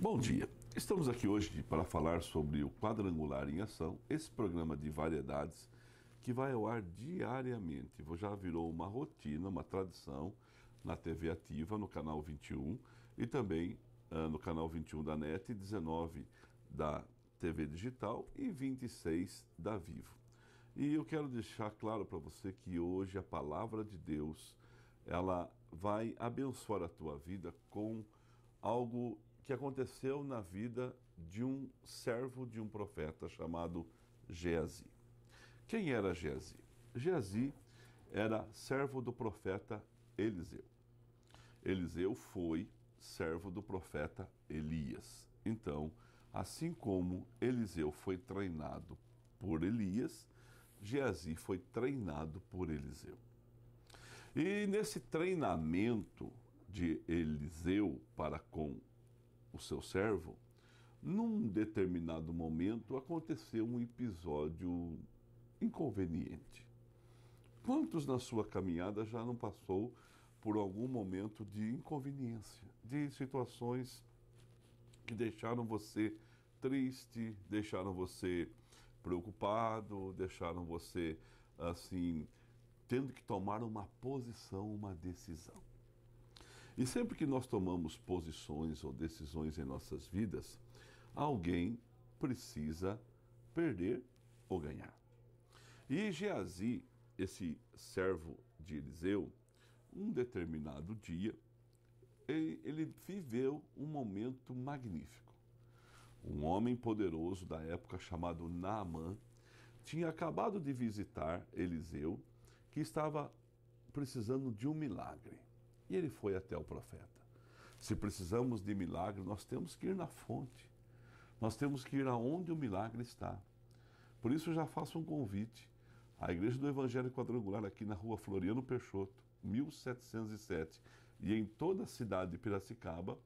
Bom dia, estamos aqui hoje para falar sobre o Quadrangular em Ação, esse programa de variedades que vai ao ar diariamente. Já virou uma rotina, uma tradição na TV Ativa, no canal 21 e também no canal 21 da NET, 19 da TV Digital e 26 da Vivo. E eu quero deixar claro para você que hoje a palavra de Deus, ela vai abençoar a tua vida com algo que aconteceu na vida de um servo de um profeta chamado Geazi. Quem era Geazi? Geazi era servo do profeta Eliseu. Eliseu foi servo do profeta Elias. Então, assim como Eliseu foi treinado por Elias, Geazi foi treinado por Eliseu. E nesse treinamento de Eliseu para com o seu servo, num determinado momento aconteceu um episódio inconveniente. Quantos na sua caminhada já não passou por algum momento de inconveniência, de situações que deixaram você triste, deixaram você preocupado, deixaram você assim, tendo que tomar uma posição, uma decisão. E sempre que nós tomamos posições ou decisões em nossas vidas, alguém precisa perder ou ganhar. E Geazi, esse servo de Eliseu, um determinado dia, ele viveu um momento magnífico. Um homem poderoso da época chamado Naamã tinha acabado de visitar Eliseu, que estava precisando de um milagre. E ele foi até o profeta. Se precisamos de milagre, nós temos que ir na fonte. Nós temos que ir aonde o milagre está. Por isso eu já faço um convite. A Igreja do Evangelho Quadrangular aqui na rua Floriano Peixoto, 1707, e em toda a cidade de Piracicaba,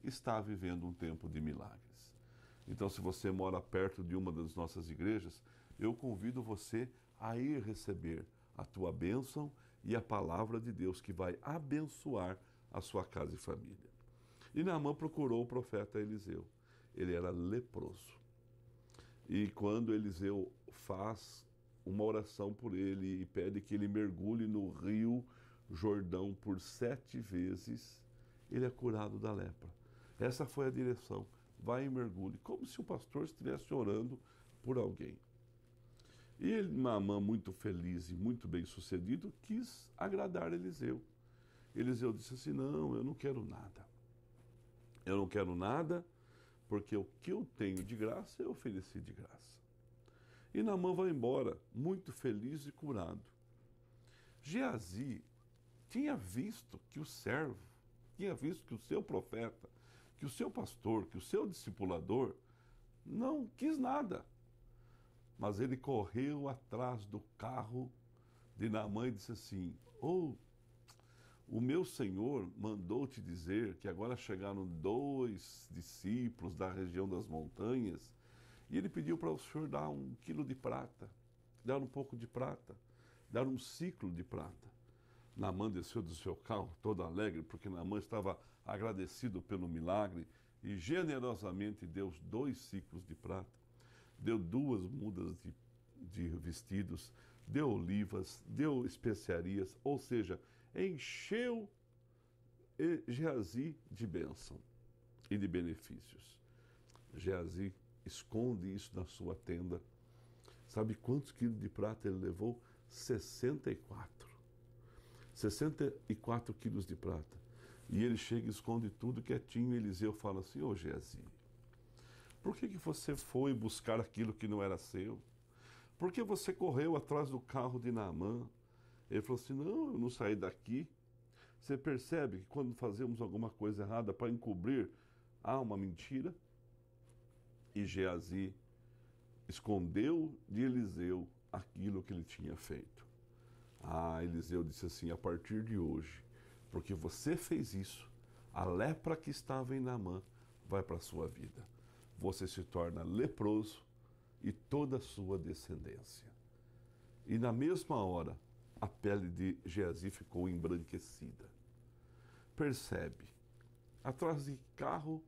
está vivendo um tempo de milagres. Então, se você mora perto de uma das nossas igrejas, eu convido você a ir receber a tua bênção e a palavra de Deus que vai abençoar a sua casa e família. E Naamã procurou o profeta Eliseu. Ele era leproso. E quando Eliseu faz uma oração por ele e pede que ele mergulhe no rio Jordão por 7 vezes, ele é curado da lepra. Essa foi a direção. Vai e mergulhe, como se o pastor estivesse orando por alguém. E Naamã, muito feliz e muito bem sucedido, quis agradar Eliseu. Eliseu disse assim: não, eu não quero nada. Eu não quero nada, porque o que eu tenho de graça, eu ofereci de graça. E Naamã vai embora, muito feliz e curado. Geazi tinha visto que o servo, tinha visto que o seu profeta, que o seu pastor, que o seu discipulador não quis nada. Mas ele correu atrás do carro de Naamã e disse assim: o meu senhor mandou te dizer que agora chegaram 2 discípulos da região das montanhas e ele pediu para o senhor dar 1 quilo de prata, dar um pouco de prata, dar um ciclo de prata. Naamã desceu do seu carro todo alegre, porque Naamã estava agradecido pelo milagre e generosamente deu 2 ciclos de prata. Deu 2 mudas de vestidos, deu olivas, deu especiarias, ou seja, encheu Geazi de bênção e de benefícios. Geazi esconde isso na sua tenda. Sabe quantos quilos de prata ele levou? 64. 64 quilos de prata. E ele chega e esconde tudo quietinho. E Eliseu fala assim: ô Geazi, por que você foi buscar aquilo que não era seu? Por que você correu atrás do carro de Naamã? Ele falou assim: não, eu não saí daqui. Você percebe que quando fazemos alguma coisa errada para encobrir, há uma mentira? E Geazi escondeu de Eliseu aquilo que ele tinha feito. Eliseu disse assim: a partir de hoje, porque você fez isso, a lepra que estava em Naamã vai para a sua vida. Você se torna leproso e toda a sua descendência. E na mesma hora, a pele de Geazi ficou embranquecida. Percebe, atrás de carro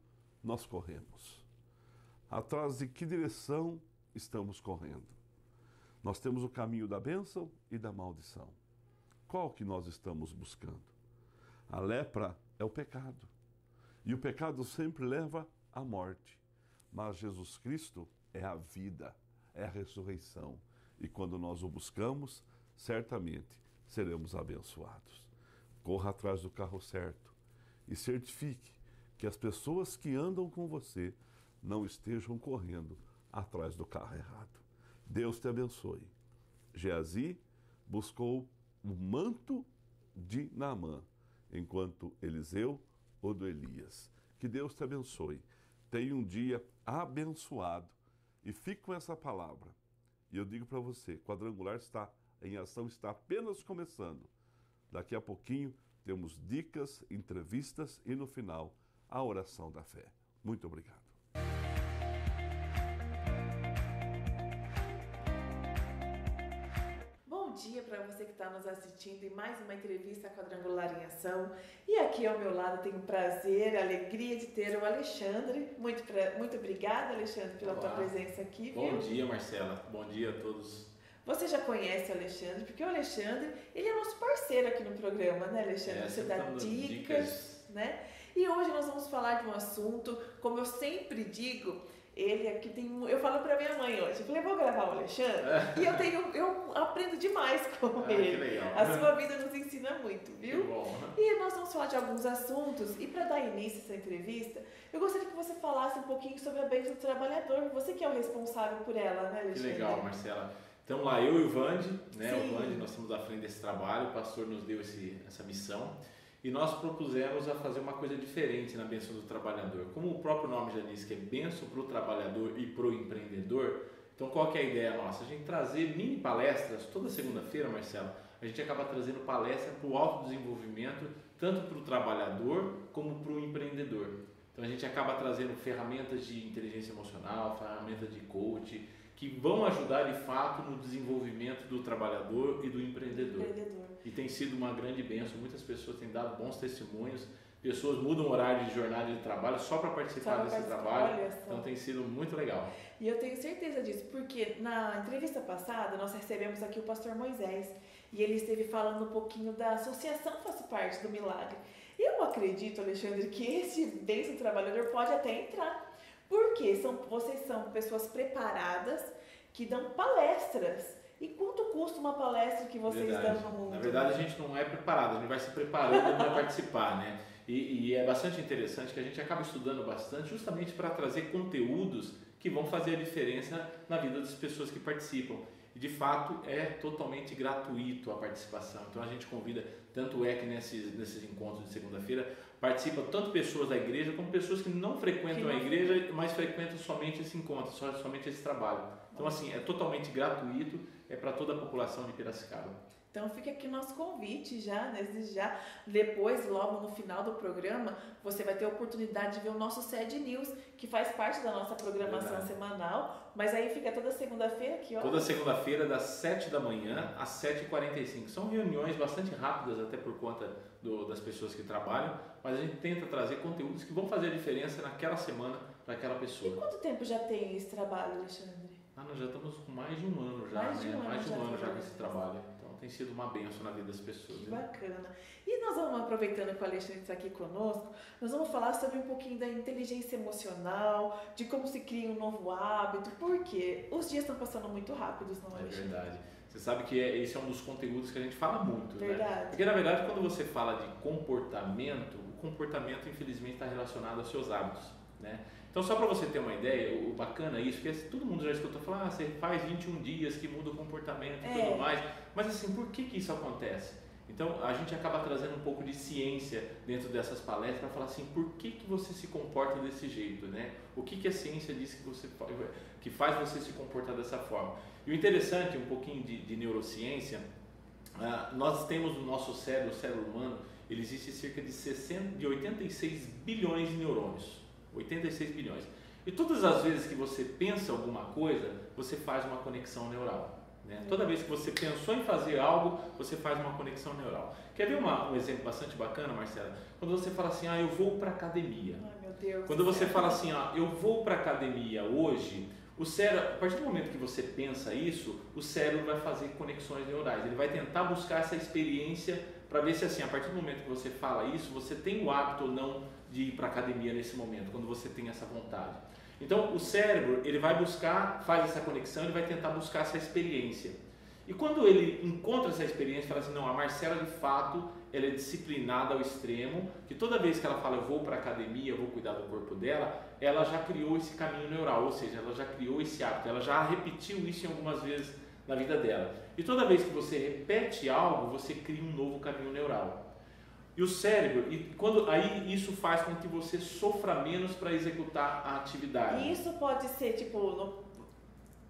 nós corremos? Atrás de que direção estamos correndo? Nós temos o caminho da bênção e da maldição. Qual que nós estamos buscando? A lepra é o pecado. E o pecado sempre leva à morte. Mas Jesus Cristo é a vida, é a ressurreição. E quando nós o buscamos, certamente seremos abençoados. Corra atrás do carro certo e certifique que as pessoas que andam com você não estejam correndo atrás do carro errado. Deus te abençoe. Geazi buscou o manto de Naamã, enquanto Eliseu o do Elias. Que Deus te abençoe. Tenha um dia abençoado e fique com essa palavra. E eu digo para você, Quadrangular está em ação, está apenas começando. Daqui a pouquinho temos dicas, entrevistas e no final a oração da fé. Muito obrigado. Bom dia para você que está nos assistindo em mais uma entrevista Quadrangular em Ação. E aqui ao meu lado tenho o prazer, a alegria de ter o Alexandre. Muito obrigada, Alexandre, pela tua presença aqui. Bom dia, Marcela. Bom dia a todos. Você já conhece o Alexandre, porque o Alexandre, ele é nosso parceiro aqui no programa, né, Alexandre? Você dá dicas, né? E hoje nós vamos falar de um assunto, como eu sempre digo, ele aqui tem... Eu falo pra minha mãe hoje, eu falei, vou gravar o Alexandre, e eu aprendo demais com ele. Que legal. A sua vida nos ensina muito, viu? Que bom. E nós vamos falar de alguns assuntos, e para dar início a essa entrevista, eu gostaria que você falasse um pouquinho sobre a bênção do trabalhador, você que é o responsável por ela, né, Alexandre? Que legal, Marcela. Então lá, eu e o Vande, né? Sim. O Vande, nós estamos à frente desse trabalho, o pastor nos deu essa missão e nós propusemos a fazer uma coisa diferente na bênção do trabalhador. Como o próprio nome já diz, que é bênção para o trabalhador e para o empreendedor, então qual que é a ideia nossa? A gente trazer mini palestras, toda segunda-feira, Marcelo, a gente acaba trazendo palestra para o autodesenvolvimento, tanto para o trabalhador como para o empreendedor. Então a gente acaba trazendo ferramentas de inteligência emocional, ferramentas de coach, que vão ajudar de fato no desenvolvimento do trabalhador e do empreendedor. E tem sido uma grande bênção, muitas pessoas têm dado bons testemunhos, pessoas mudam o horário de jornada de trabalho só para participar desse trabalho, então tem sido muito legal. E eu tenho certeza disso, porque na entrevista passada nós recebemos aqui o pastor Moisés, e ele esteve falando um pouquinho da associação Faço Parte do Milagre. Eu acredito, Alexandre, que esse bênção trabalhador pode até entrar, porque vocês são pessoas preparadas que dão palestras. E quanto custa uma palestra que vocês dão no mundo? Na verdade, a gente não é preparado, a gente vai se preparando para participar, né? E é bastante interessante que a gente acaba estudando bastante justamente para trazer conteúdos que vão fazer a diferença na vida das pessoas que participam. E de fato é totalmente gratuito a participação. Então a gente convida, tanto é que nesses encontros de segunda-feira participam tanto pessoas da igreja como pessoas que não frequentam a igreja, mas frequentam somente esse encontro, somente esse trabalho. Então assim, é totalmente gratuito, é para toda a população de Piracicaba. Então fica aqui nosso convite já, desde já. Depois, logo no final do programa, você vai ter a oportunidade de ver o nosso SED News, que faz parte da nossa programação semanal. Mas aí fica toda segunda-feira aqui, ó. Toda segunda-feira, das 7 da manhã às 7h45. São reuniões bastante rápidas, até por conta das pessoas que trabalham, mas a gente tenta trazer conteúdos que vão fazer a diferença naquela semana para aquela pessoa. E quanto tempo já tem esse trabalho, Alexandre? Nós já estamos com mais de um ano já, mais de um ano já com esse trabalho. Então tem sido uma bênção na vida das pessoas. Que bacana. E nós vamos, aproveitando que o Alexandre está aqui conosco, nós vamos falar sobre um pouquinho da inteligência emocional, de como se cria um novo hábito, porque os dias estão passando muito rápidos, não é, Alexandre? É verdade. Você sabe que esse é um dos conteúdos que a gente fala muito, verdade. Né? Porque na verdade quando você fala de comportamento, o comportamento infelizmente está relacionado aos seus hábitos, né? Então só para você ter uma ideia, o bacana é isso, porque todo mundo já escutou falar, você faz 21 dias que muda o comportamento e tudo mais, mas assim, por que isso acontece? Então a gente acaba trazendo um pouco de ciência dentro dessas palestras para falar assim, por que você se comporta desse jeito, né? O que a ciência diz que faz você se comportar dessa forma? E o interessante, um pouquinho de neurociência, nós temos no nosso cérebro, o cérebro humano, ele existe cerca de 86 bilhões de neurônios. 86 bilhões. E todas as vezes que você pensa alguma coisa, você faz uma conexão neural. Né? Toda vez que você pensou em fazer algo, você faz uma conexão neural. Quer ver um exemplo bastante bacana, Marcela? Quando você fala assim, eu vou para academia. Ai, meu Deus. Quando você fala assim, eu vou para academia hoje, o cérebro, a partir do momento que você pensa isso, o cérebro vai fazer conexões neurais. Ele vai tentar buscar essa experiência para ver se assim, a partir do momento que você fala isso, você tem o hábito ou não de ir para academia nesse momento, quando você tem essa vontade. Então, o cérebro, ele vai buscar, faz essa conexão, ele vai tentar buscar essa experiência. E quando ele encontra essa experiência, fala assim, não, a Marcela de fato, ela é disciplinada ao extremo, que toda vez que ela fala, eu vou para a academia, eu vou cuidar do corpo dela, ela já criou esse caminho neural, ou seja, ela já criou esse hábito, ela já repetiu isso em algumas vezes na vida dela. E toda vez que você repete algo, você cria um novo caminho neural. E o cérebro, aí isso faz com que você sofra menos para executar a atividade. E isso pode ser tipo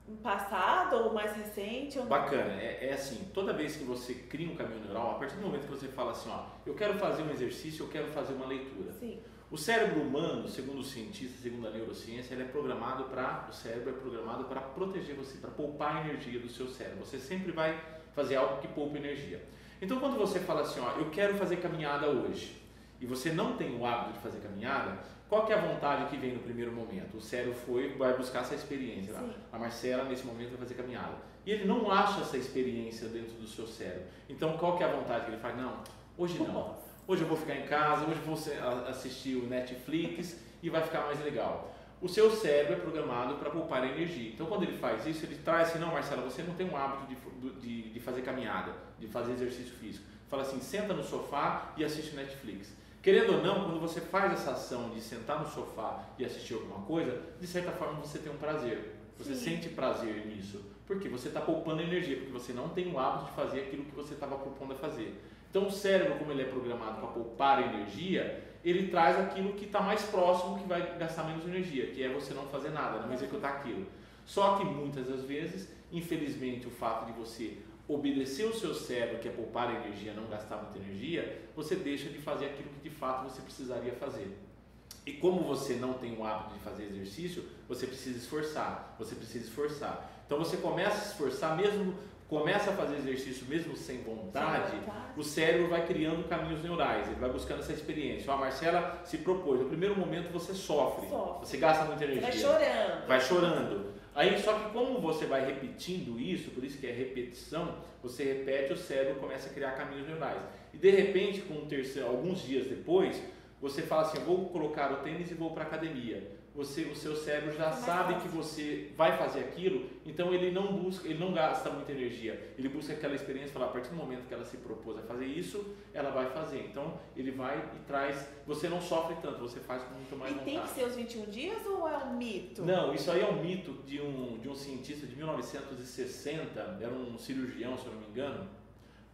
no passado ou mais recente? Ou Bacana, é assim, toda vez que você cria um caminho neural, a partir do momento que você fala assim, eu quero fazer um exercício, eu quero fazer uma leitura. Sim. O cérebro humano, segundo os cientistas, segundo a neurociência, o cérebro é programado para proteger você, para poupar a energia do seu cérebro. Você sempre vai fazer algo que poupa energia. Então, quando você fala assim, eu quero fazer caminhada hoje, e você não tem o hábito de fazer caminhada, qual que é a vontade que vem no primeiro momento? O cérebro vai buscar essa experiência. A Marcela, nesse momento, vai fazer caminhada. E ele não acha essa experiência dentro do seu cérebro. Então, qual que é a vontade que ele faz? Não, hoje não. Hoje eu vou ficar em casa, hoje eu vou assistir o Netflix e vai ficar mais legal. O seu cérebro é programado para poupar energia. Então, quando ele faz isso, ele traz assim, não, Marcela, você não tem um hábito de fazer caminhada, de fazer exercício físico. Fala assim, senta no sofá e assiste o Netflix. Querendo ou não, quando você faz essa ação de sentar no sofá e assistir alguma coisa, de certa forma você tem um prazer. Você sente prazer nisso. Por quê? Você está poupando energia, porque você não tem o hábito de fazer aquilo que você estava propondo a fazer. Então, o cérebro, como ele é programado para poupar energia, ele traz aquilo que está mais próximo, que vai gastar menos energia, que é você não fazer nada, não executar aquilo. Só que muitas das vezes, infelizmente, o fato de você obedecer o seu cérebro, que é poupar energia, não gastar muita energia, você deixa de fazer aquilo que de fato você precisaria fazer. E como você não tem o hábito de fazer exercício, você precisa esforçar, Então você começa a se esforçar, começa a fazer exercício mesmo sem vontade, o cérebro vai criando caminhos neurais, ele vai buscando essa experiência. A Marcela se propôs, no primeiro momento você sofre. Você gasta muita energia. Vai chorando. Aí, só que como você vai repetindo isso, por isso que é repetição, você repete, o cérebro começa a criar caminhos neurais. E de repente, alguns dias depois, você fala assim, eu vou colocar o tênis e vou para a academia. O seu cérebro já sabe que você vai fazer aquilo, então ele não gasta muita energia. Ele busca aquela experiência e fala, a partir do momento que ela se propôs a fazer isso, ela vai fazer. Então ele vai e traz, você não sofre tanto, você faz com muito mais vontade. E tem que ser os 21 dias ou é um mito? Não, isso aí é um mito de um cientista de 1960, era um cirurgião, se eu não me engano,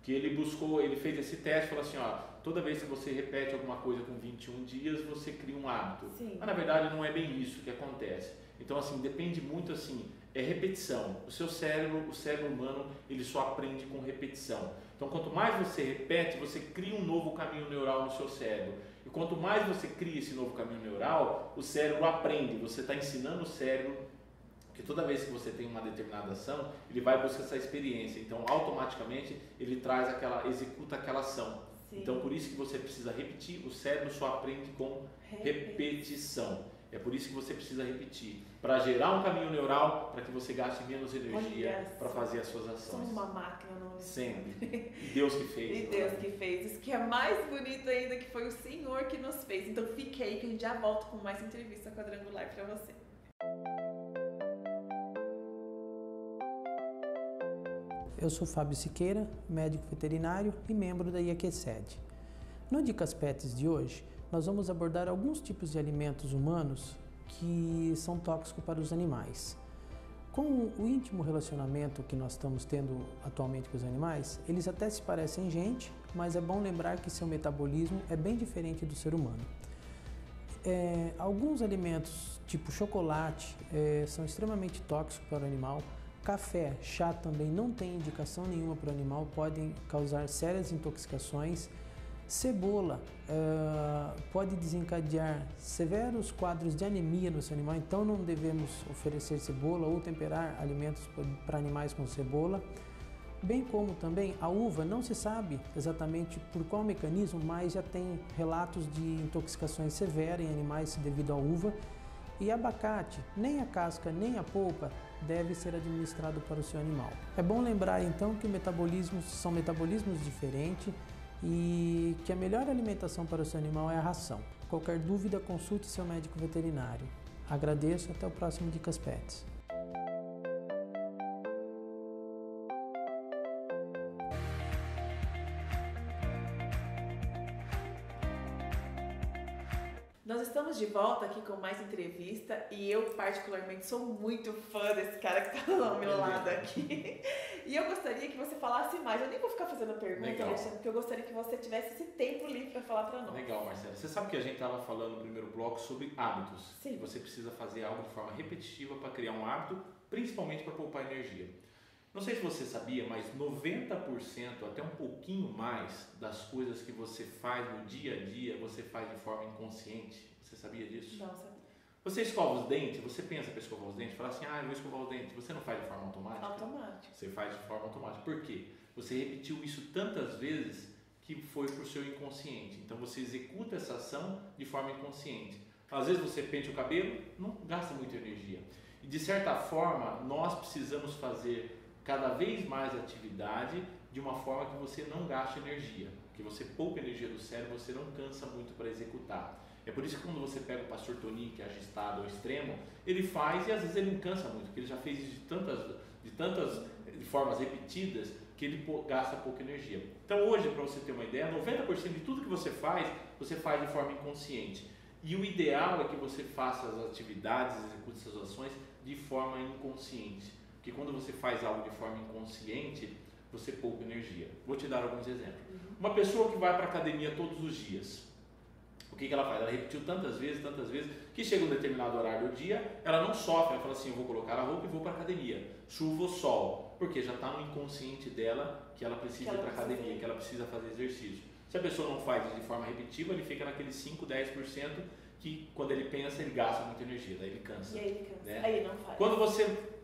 que ele fez esse teste e falou assim, toda vez que você repete alguma coisa com 21 dias, você cria um hábito. Sim. Mas na verdade não é bem isso que acontece. Então assim, depende muito assim, é repetição. O cérebro humano, ele só aprende com repetição. Então quanto mais você repete, você cria um novo caminho neural no seu cérebro. E quanto mais você cria esse novo caminho neural, o cérebro aprende, você está ensinando o cérebro que toda vez que você tem uma determinada ação, ele vai buscar essa experiência. Então automaticamente ele executa aquela ação. Sim. Então, por isso que você precisa repetir, o cérebro só aprende com repetição. É por isso que você precisa repetir, para gerar um caminho neural, para que você gaste menos energia para fazer as suas ações. Somos uma máquina, não? Sempre. E Deus que fez. E Deus que fez. Isso que é mais bonito ainda, que foi o Senhor que nos fez. Então, fique aí que a gente já volta com mais entrevista quadrangular para você. Eu sou Fábio Siqueira, médico veterinário e membro da IAQSED. No Dicas Pets de hoje, nós vamos abordar alguns tipos de alimentos humanos que são tóxicos para os animais. Com o íntimo relacionamento que nós estamos tendo atualmente com os animais, eles até se parecem gente, mas é bom lembrar que seu metabolismo é bem diferente do ser humano. Alguns alimentos, tipo chocolate, são extremamente tóxicos para o animal. Café, chá também não tem indicação nenhuma para o animal, podem causar sérias intoxicações. Cebola pode desencadear severos quadros de anemia no seu animal, então não devemos oferecer cebola ou temperar alimentos para animais com cebola. Bem como também a uva, não se sabe exatamente por qual mecanismo, mas já tem relatos de intoxicações severas em animais devido à uva. E abacate, nem a casca nem a polpa deve ser administrado para o seu animal. É bom lembrar então que são metabolismos diferentes e que a melhor alimentação para o seu animal é a ração. Qualquer dúvida, consulte seu médico veterinário. Agradeço, até o próximo Dicas Pets. Nós estamos de volta aqui com mais entrevista e eu particularmente sou muito fã desse cara que está ao meu lado aqui. E eu gostaria que você falasse mais. Eu nem vou ficar fazendo pergunta, Alexandre, porque eu gostaria que você tivesse esse tempo livre para falar para nós. Legal, Marcela. Você sabe que a gente estava falando no primeiro bloco sobre hábitos. Sim. E você precisa fazer algo de forma repetitiva para criar um hábito, principalmente para poupar energia. Não sei se você sabia, mas 90%, até um pouquinho mais, das coisas que você faz no dia a dia, você faz de forma inconsciente. Você sabia disso? Não, sabia. Você escova os dentes, você pensa para escovar os dentes, fala assim, eu vou escovar os dentes. Você não faz de forma automática? Automático. Você faz de forma automática. Por quê? Você repetiu isso tantas vezes que foi para o seu inconsciente. Então você executa essa ação de forma inconsciente. Às vezes você penteia o cabelo, não gasta muita energia. E de certa forma, nós precisamos fazer cada vez mais atividade de uma forma que você não gaste energia, que você poupe energia do cérebro, você não cansa muito para executar. É por isso que quando você pega o pastor Toninho, que é agistado ao extremo, ele faz e às vezes ele não cansa muito, porque ele já fez isso de tantas formas repetidas que ele gasta pouca energia. Então hoje, para você ter uma ideia, 90% de tudo que você faz de forma inconsciente. E o ideal é que você faça as atividades, execute essas ações de forma inconsciente. Porque quando você faz algo de forma inconsciente, você poupa energia. Vou te dar alguns exemplos. Uma pessoa que vai para a academia todos os dias, o que ela faz? Ela repetiu tantas vezes, que chega um determinado horário do dia, ela não sofre, ela fala assim, eu vou colocar a roupa e vou para a academia, chuva ou sol, porque já está no inconsciente dela que ela precisa ir para a academia, que ela precisa fazer exercício. Se a pessoa não faz de forma repetitiva, ele fica naqueles 5, 10% que quando ele pensa, ele gasta muita energia, daí ele cansa. E aí ele cansa, né? aí ele não faz. Quando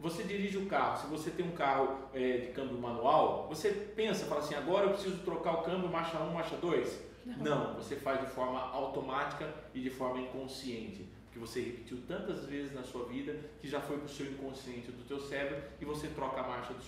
você dirige o carro, se você tem um carro de câmbio manual, você pensa, fala assim, agora eu preciso trocar o câmbio marcha 1, marcha 2? Não, você faz de forma automática e de forma inconsciente, porque você repetiu tantas vezes na sua vida que já foi para o seu inconsciente do teu cérebro e você troca a marcha do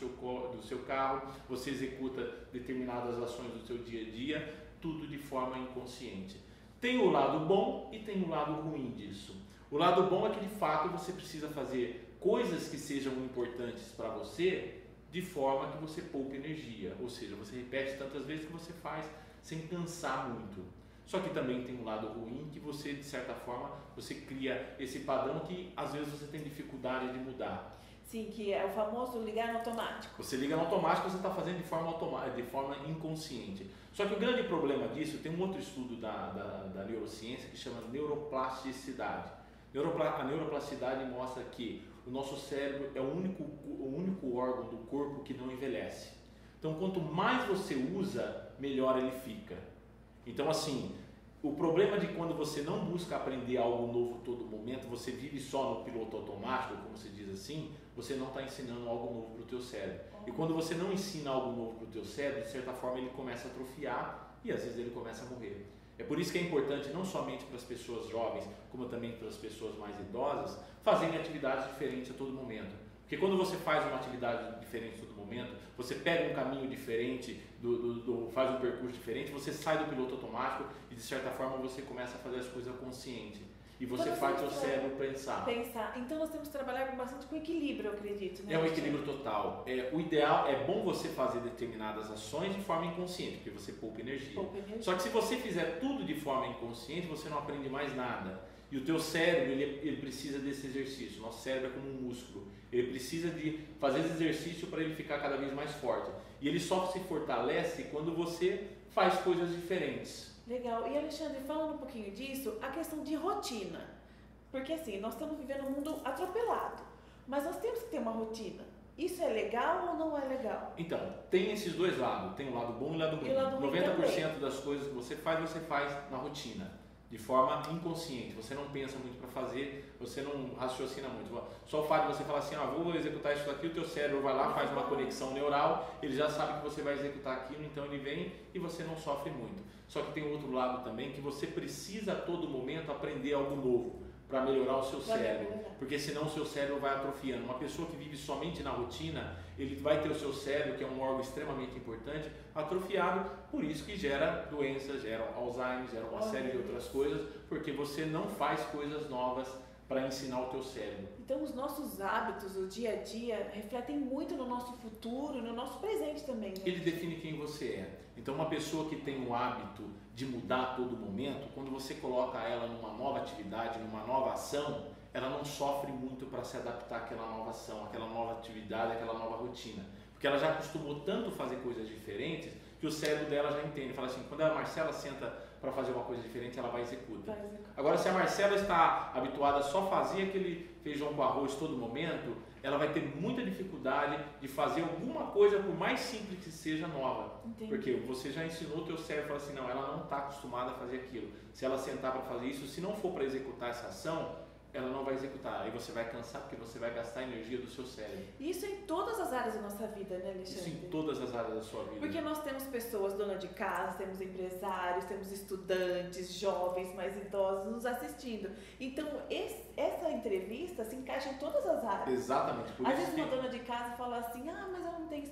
seu carro, você executa determinadas ações do seu dia a dia, tudo de forma inconsciente. Tem o lado bom e tem o lado ruim disso. O lado bom é que de fato você precisa fazer coisas que sejam importantes para você de forma que você poupe energia, ou seja, você repete tantas vezes que você faz sem cansar muito. Só que também tem um lado ruim que você, de certa forma, você cria esse padrão que às vezes você tem dificuldade de mudar. Sim, que é o famoso ligar no automático. Você liga no automático, você está fazendo de forma inconsciente. Só que o grande problema disso, tem um outro estudo da neurociência que chama neuroplasticidade. A neuroplasticidade mostra que o nosso cérebro é o único órgão do corpo que não envelhece. Então, quanto mais você usa, melhor ele fica. Então, assim, o problema de quando você não busca aprender algo novo todo momento, você vive só no piloto automático, como se diz assim, você não está ensinando algo novo para o teu cérebro. E quando você não ensina algo novo para o teu cérebro, de certa forma ele começa a atrofiar e às vezes ele começa a morrer. É por isso que é importante, não somente para as pessoas jovens, como também para as pessoas mais idosas, fazerem atividades diferentes a todo momento. Porque quando você faz uma atividade diferente a todo momento, você pega um caminho diferente, faz um percurso diferente, você sai do piloto automático e de certa forma você começa a fazer as coisas consciente. E você faz o seu cérebro pensar. Então nós temos que trabalhar bastante com equilíbrio, eu acredito. Né? É um equilíbrio total. O ideal é bom você fazer determinadas ações de forma inconsciente, porque você poupa energia. Só que se você fizer tudo de forma inconsciente, você não aprende mais nada. E o teu cérebro, ele precisa desse exercício. Nosso cérebro é como um músculo. Ele precisa de fazer esse exercício para ele ficar cada vez mais forte. E ele só se fortalece quando você faz coisas diferentes. Legal. E Alexandre, falando um pouquinho disso, a questão de rotina. Porque assim, nós estamos vivendo um mundo atropelado, mas nós temos que ter uma rotina. Isso é legal ou não é legal? Então, tem esses dois lados. Tem o lado bom e o lado ruim. E o lado ruim 90% das coisas que você faz na rotina. De forma inconsciente. Você não pensa muito para fazer, você não raciocina muito. Só o fato de você falar assim, vou executar isso aqui, o teu cérebro vai lá, faz uma conexão neural, ele já sabe que você vai executar aquilo, então ele vem e você não sofre muito. Só que tem um outro lado também, que você precisa a todo momento aprender algo novo para melhorar o seu cérebro, porque senão o seu cérebro vai atrofiando. Uma pessoa que vive somente na rotina, ele vai ter o seu cérebro, que é um órgão extremamente importante, atrofiado, por isso que gera doenças, gera Alzheimer, gera uma série de outras coisas, porque você não faz coisas novas para ensinar o teu cérebro. Então os nossos hábitos, o dia a dia, refletem muito no nosso futuro e no nosso presente também, né? Ele define quem você é. Então uma pessoa que tem o hábito de mudar a todo momento, quando você coloca ela numa nova atividade, numa nova ação, ela não sofre muito para se adaptar àquela nova ação, àquela nova atividade, àquela nova rotina. Porque ela já acostumou tanto fazer coisas diferentes que o cérebro dela já entende. Fala assim, quando a Marcela senta para fazer uma coisa diferente, ela vai executar. Agora, se a Marcela está habituada a só fazer aquele feijão com arroz todo momento, ela vai ter muita dificuldade de fazer alguma coisa, por mais simples que seja, nova. Entendi. Porque você já ensinou o teu cérebro, fala assim, não, ela não está acostumada a fazer aquilo. Se ela sentar para fazer isso, se não for para executar essa ação, ela não vai executar. Aí você vai cansar porque você vai gastar a energia do seu cérebro. Isso em todas as áreas da nossa vida, né, Alexandre? Isso em todas as áreas da sua vida. Porque nós temos pessoas donas de casa, temos empresários, temos estudantes, jovens, mais idosos nos assistindo. Então, essa entrevista se encaixa em todas as áreas. Exatamente. Por Às isso vezes que... uma dona de casa fala assim, mas eu não tenho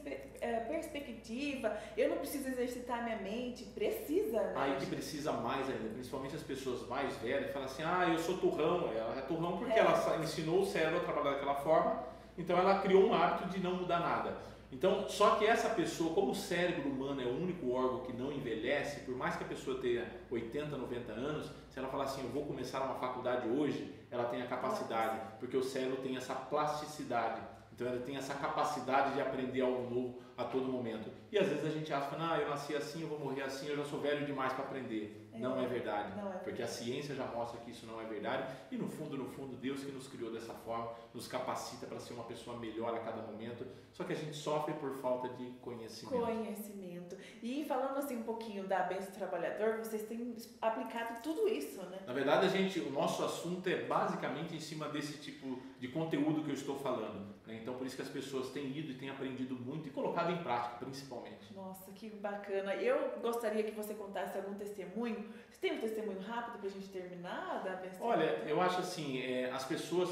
perspectiva, eu não preciso exercitar minha mente. Precisa, né? Aí que precisa mais ainda, principalmente as pessoas mais velhas, falam assim, eu sou turrão. Ela é turrão porque ela ensinou o cérebro a trabalhar daquela forma, então ela criou um hábito de não mudar nada. Então, só que essa pessoa, como o cérebro humano é o único órgão que não envelhece, por mais que a pessoa tenha 80, 90 anos, se ela falar assim, eu vou começar uma faculdade hoje, ela tem a capacidade, porque o cérebro tem essa plasticidade. Então ela tem essa capacidade de aprender algo novo a todo momento. E às vezes a gente acha, eu nasci assim, eu vou morrer assim, eu já sou velho demais para aprender. Não é verdade. Porque a ciência já mostra que isso não é verdade. E no fundo, Deus que nos criou dessa forma, nos capacita para ser uma pessoa melhor a cada momento. Só que a gente sofre por falta de conhecimento. E falando assim um pouquinho da bênção do trabalhador, vocês têm aplicado tudo isso, né? Na verdade, o nosso assunto é basicamente em cima desse tipo de conteúdo que eu estou falando, né? Então, por isso que as pessoas têm ido e têm aprendido muito e colocado em prática, principalmente. Nossa, que bacana. Eu gostaria que você contasse algum testemunho. Você tem um testemunho rápido para a gente terminar da bênção? Olha, eu acho assim, as pessoas,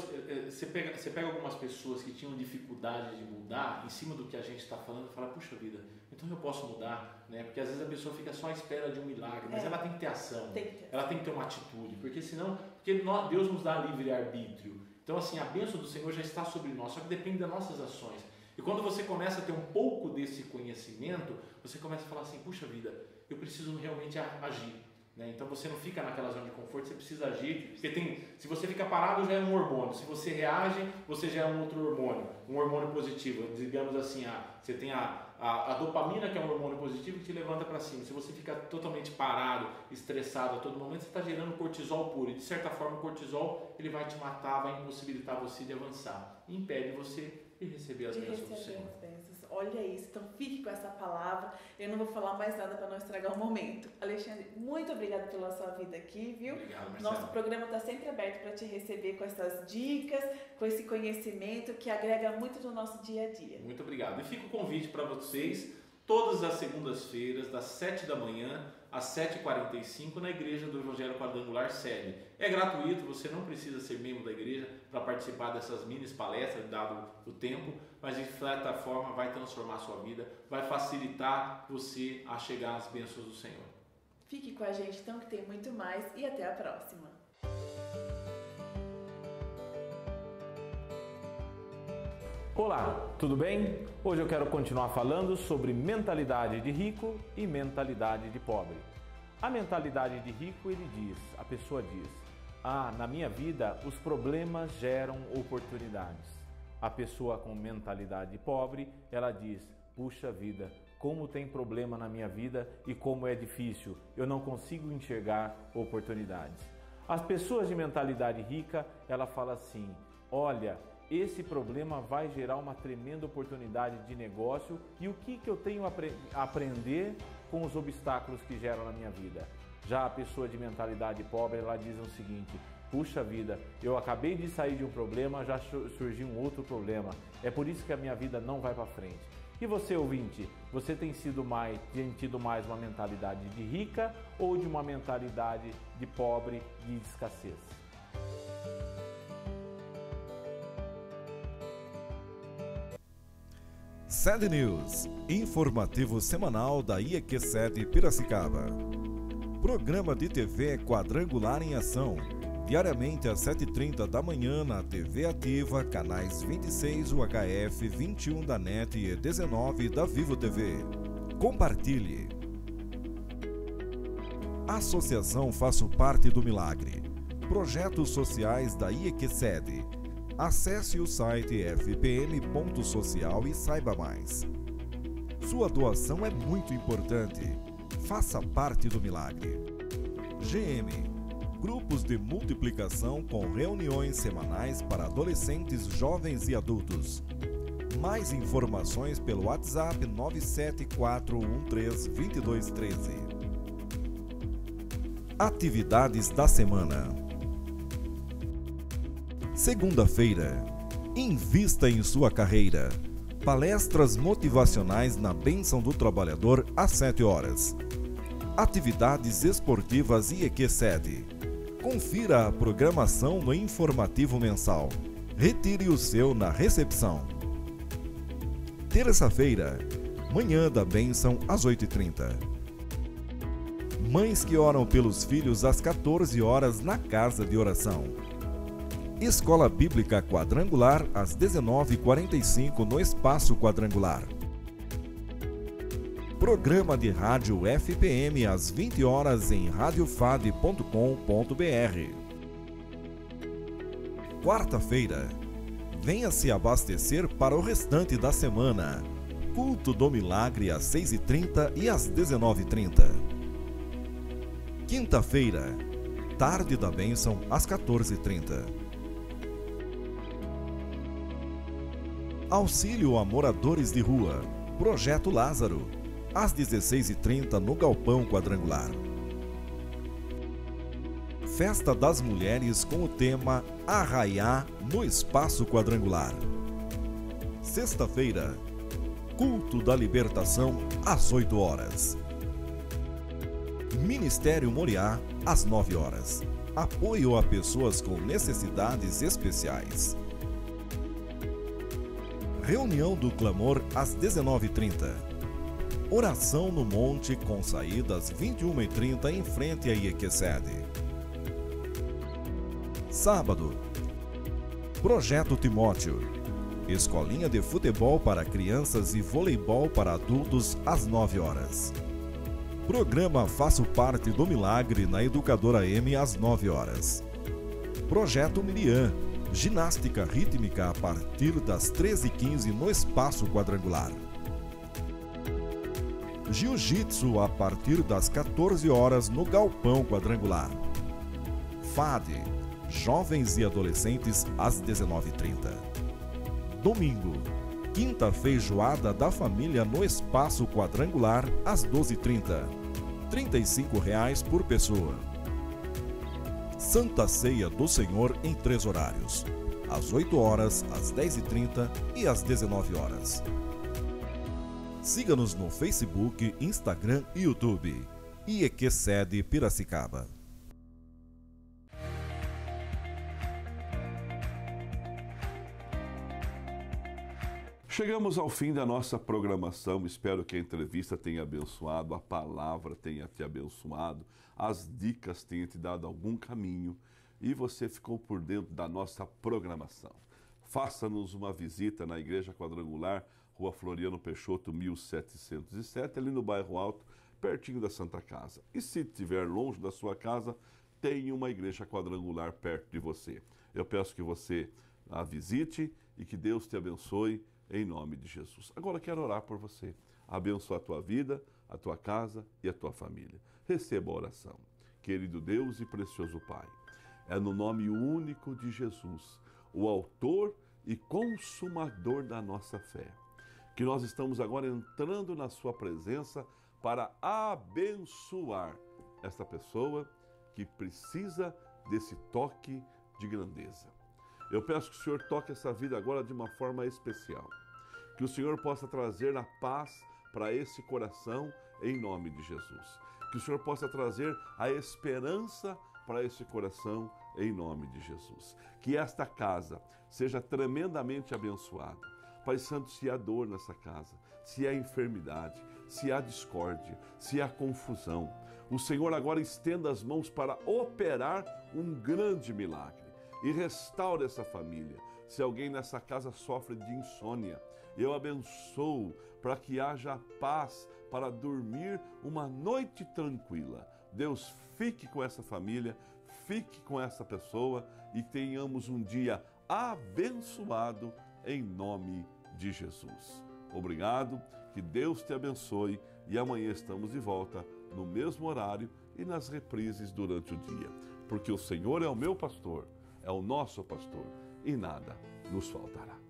você pega algumas pessoas que tinham dificuldade de mudar em cima do que a gente está falando e fala, puxa vida, então eu posso mudar, né? Porque às vezes a pessoa fica só à espera de um milagre, mas ela tem que ter ação, ela tem que ter uma atitude, porque senão, Deus nos dá livre-arbítrio. Então assim, a bênção do Senhor já está sobre nós, só que depende das nossas ações. E quando você começa a ter um pouco desse conhecimento, você começa a falar assim, puxa vida, eu preciso realmente agir. Né? Então você não fica naquela zona de conforto, você precisa agir, porque se você fica parado já é um hormônio, se você reage, você já é um outro hormônio, um hormônio positivo, digamos assim, você tem a dopamina, que é um hormônio positivo que te levanta para cima. Se você fica totalmente parado, estressado a todo momento, você está gerando cortisol puro, e de certa forma o cortisol ele vai te matar, vai impossibilitar você de avançar, e impede você de receber as bênçãos do Senhor. Olha isso, então fique com essa palavra. Eu não vou falar mais nada para não estragar o momento. Alexandre, muito obrigada pela sua vida aqui, viu? Obrigado, Marcelo. Nosso programa está sempre aberto para te receber com essas dicas, com esse conhecimento que agrega muito no nosso dia a dia. Muito obrigado. E fica o convite para vocês, todas as segundas-feiras, das 7 da manhã às 7h45, na Igreja do Evangelho Quadrangular sede. É gratuito, você não precisa ser membro da igreja para participar dessas mini palestras, dado o tempo, mas de certa forma vai transformar a sua vida, vai facilitar você a chegar às bênçãos do Senhor. Fique com a gente então, que tem muito mais, e até a próxima. Olá, tudo bem? Hoje eu quero continuar falando sobre mentalidade de rico e mentalidade de pobre. A mentalidade de rico, a pessoa diz, na minha vida os problemas geram oportunidades. A pessoa com mentalidade pobre, ela diz, puxa vida, como tem problema na minha vida e como é difícil, eu não consigo enxergar oportunidades. As pessoas de mentalidade rica, ela fala assim, olha, esse problema vai gerar uma tremenda oportunidade de negócio e o que eu tenho a aprender com os obstáculos que geram na minha vida. Já a pessoa de mentalidade pobre, ela diz o seguinte: puxa vida, eu acabei de sair de um problema, já surgiu um outro problema. É por isso que a minha vida não vai para frente. E você, ouvinte, você tem tido mais uma mentalidade de rica ou de uma mentalidade de pobre e de escassez? SED News, informativo semanal da IEQ7 Piracicaba. Programa de TV Quadrangular em Ação, diariamente às 7h30 da manhã na TV Ativa, canais 26 UHF, 21 da NET e 19 da Vivo TV. Compartilhe. Associação Faço Parte do Milagre. Projetos sociais da IEQ7. Acesse o site fpm.social e saiba mais. Sua doação é muito importante. Faça parte do milagre. GM, grupos de multiplicação com reuniões semanais para adolescentes, jovens e adultos. Mais informações pelo WhatsApp 974132213. Atividades da semana. Segunda-feira, invista em sua carreira. Palestras motivacionais na Bênção do Trabalhador às 7 horas. Atividades esportivas IEQ7. Confira a programação no informativo mensal. Retire o seu na recepção. Terça-feira, manhã da Bênção às 8h30. Mães que oram pelos filhos às 14 horas na Casa de Oração. Escola Bíblica Quadrangular às 19h45 no Espaço Quadrangular. Programa de rádio FPM às 20 horas em radiofad.com.br. Quarta-feira, venha se abastecer para o restante da semana. Culto do Milagre às 6h30 e às 19h30. Quinta-feira, Tarde da Bênção às 14h30. Auxílio a moradores de rua, Projeto Lázaro, às 16h30 no Galpão Quadrangular. Festa das Mulheres com o tema Arraiá no Espaço Quadrangular. Sexta-feira, Culto da Libertação às 8 horas. Ministério Moriá às 9 horas. Apoio a pessoas com necessidades especiais. Reunião do Clamor às 19h30. Oração no Monte com saída às 21h30 em frente à IEQ7. Sábado, Projeto Timóteo. Escolinha de futebol para crianças e voleibol para adultos às 9 horas. Programa Faço Parte do Milagre na Educadora M às 9 horas. Projeto Miriam. Ginástica rítmica a partir das 13h15 no Espaço Quadrangular. Jiu-Jitsu a partir das 14 horas no Galpão Quadrangular. FAD, Jovens e Adolescentes às 19h30. Domingo, Quinta Feijoada da Família no Espaço Quadrangular às 12h30. R$ 35,00 por pessoa. Santa Ceia do Senhor em 3 horários, às 8 horas, às 10h30 e às 19 horas. Siga-nos no Facebook, Instagram e YouTube. IEQ7 Piracicaba. Chegamos ao fim da nossa programação. Espero que a entrevista tenha abençoado, a palavra tenha te abençoado, as dicas tenham te dado algum caminho e você ficou por dentro da nossa programação. Faça-nos uma visita na Igreja Quadrangular, Rua Floriano Peixoto, 1707, ali no Bairro Alto, pertinho da Santa Casa. E se estiver longe da sua casa, tem uma Igreja Quadrangular perto de você. Eu peço que você a visite e que Deus te abençoe em nome de Jesus. Agora quero orar por você. Abençoa a tua vida, a tua casa e a tua família. Receba a oração. Querido Deus e precioso Pai, é no nome único de Jesus, o autor e consumador da nossa fé. Que nós estamos agora entrando na sua presença para abençoar esta pessoa que precisa desse toque de grandeza. Eu peço que o Senhor toque essa vida agora de uma forma especial. Que o Senhor possa trazer a paz para esse coração em nome de Jesus. Que o Senhor possa trazer a esperança para esse coração em nome de Jesus. Que esta casa seja tremendamente abençoada. Pai Santo, se há dor nessa casa, se há enfermidade, se há discórdia, se há confusão, o Senhor agora estenda as mãos para operar um grande milagre e restaure essa família. Se alguém nessa casa sofre de insônia, eu abençoo para que haja paz para dormir uma noite tranquila. Deus, fique com essa família, fique com essa pessoa e tenhamos um dia abençoado em nome de Jesus. Obrigado, que Deus te abençoe e amanhã estamos de volta no mesmo horário e nas reprises durante o dia. Porque o Senhor é o meu pastor, é o nosso pastor e nada nos faltará.